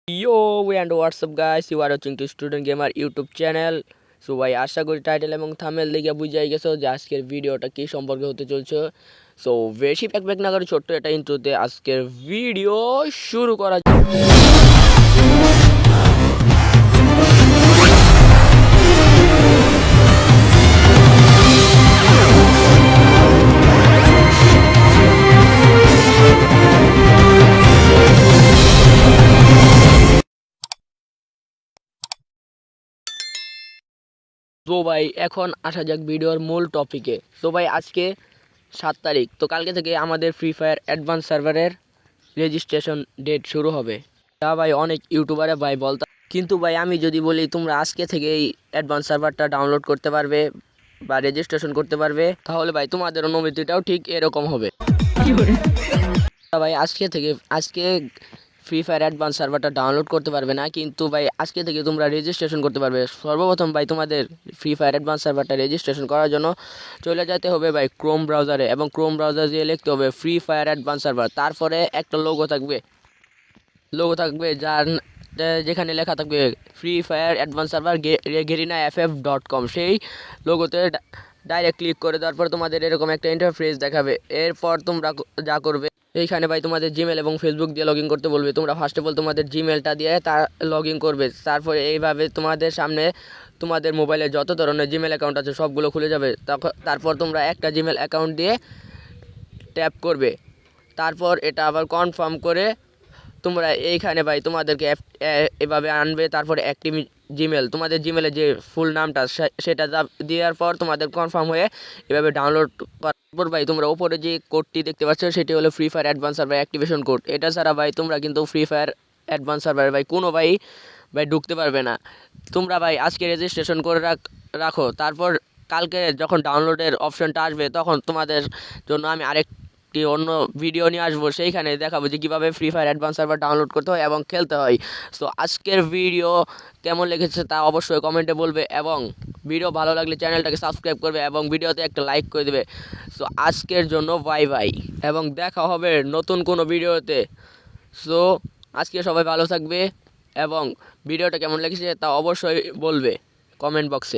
Yo and what's up guys, you are watching to Student Gamer YouTube channel. So ভাই আশা করি title এবং thumbnail দেখে বুঝাই গেছো যে আজকের ভিডিওটা কি সম্পর্কে হতে চলছে। সো বেশি প্যাক না করে ছোট্ট একটা ইন্ট্রোতে আজকের ভিডিও শুরু করা যাক। তো ভাই এখন আসা যাক ভিডিওর মূল টপিকে। তো ভাই আজকে 7 তারিখ, তো কালকে থেকে আমাদের ফ্রি ফায়ার অ্যাডভান্স সার্ভারের রেজিস্ট্রেশন ডেট শুরু হবে। তা ভাই অনেক ইউটিউবারে ভাই বলতা, কিন্তু ভাই আমি যদি বলি তোমরা আজকে থেকেই অ্যাডভান্স সার্ভারটা ডাউনলোড করতে পারবে বা রেজিস্ট্রেশন করতে পারবে, তাহলে ভাই তোমাদের অনুভূতিটাও ঠিক এরকম হবে। তা ভাই আজকে ফ্রি ফায়ার অ্যাডভান্স সার্ভারটা ডাউনলোড করতে পারবে না, কিন্তু ভাই আজকে থেকে তোমরা রেজিস্ট্রেশন করতে পারবে। সর্বপ্রথম ভাই তোমাদের ফ্রি ফায়ার অ্যাডভান্স সার্ভারটা রেজিস্ট্রেশন করার জন্য চলে যেতে হবে ভাই ক্রোম ব্রাউজারে, এবং ক্রোম ব্রাউজার দিয়ে লিখতে হবে ফ্রি ফায়ার অ্যাডভান্স সার্ভার। তারপরে একটা লোগো থাকবে যার যেখানে লেখা থাকবে free fire advance server garena.ff.com। সেই লোগোতে ডাইরেক্ট ক্লিক করে দেওয়ার পর তোমাদের এরকম একটা ইন্টারফেস দেখাবে। এরপর তোমরা যা করবে, এইখানে ভাই তোমাদের জিমেল এবং ফেসবুক দিয়ে লগ ইন করতে বলবে। তোমরা ফার্স্ট অফ অল তোমাদের জিমেলটা দিয়ে লগ ইন করবে। তারপরে এইভাবে তোমাদের সামনে তোমাদের মোবাইলে যত ধরনের জিমেল অ্যাকাউন্ট আছে সবগুলো খুলে যাবে। তারপর তোমরা একটা জিমেল অ্যাকাউন্ট দিয়ে ট্যাপ করবে। তারপর এটা আবার কনফার্ম করে তোমরা এইখানে ভাই তোমাদেরকে এভাবে আনবে। তারপরে অ্যাক্টিভ জিমেল, তোমাদের জিমেলে যে ফুল নামটা সেটা দেওয়ার পর তোমাদের কনফার্ম হয়ে এভাবে ডাউনলোড করার পর ভাই তোমরা উপরে যে কোডটি দেখতে পাচ্ছ সেটি হলো free fire advance server activation code. এটা ছাড়া ভাই তোমরা কিন্তু ফ্রি ফায়ার অ্যাডভান্স সার্ভারে ভাই কোনো ভাই ঢুকতে পারবে না। তোমরা ভাই আজকে রেজিস্ট্রেশন করে রাখো, তারপর কালকে যখন ডাউনলোডের অপশনটা আসবে তখন তোমাদের জন্য আমি অন্য ভিডিও নিয়ে আসবো, সেইখানে দেখাবো যে কীভাবে free fire advance server download করতে হয় এবং খেলতে হয়। সো আজকের ভিডিও কেমন লেগেছে তা অবশ্যই কমেন্টে বলবে, এবং ভিডিও ভালো লাগলে চ্যানেলটাকে সাবস্ক্রাইব করবে এবং ভিডিওতে একটা লাইক করে দেবে। সো আজকের জন্য বাই বাই, এবং দেখা হবে নতুন কোনো ভিডিওতে। সো আজকে সবাই ভালো থাকবে, এবং ভিডিওটা কেমন লেগেছে তা অবশ্যই বলবে কমেন্ট বক্সে।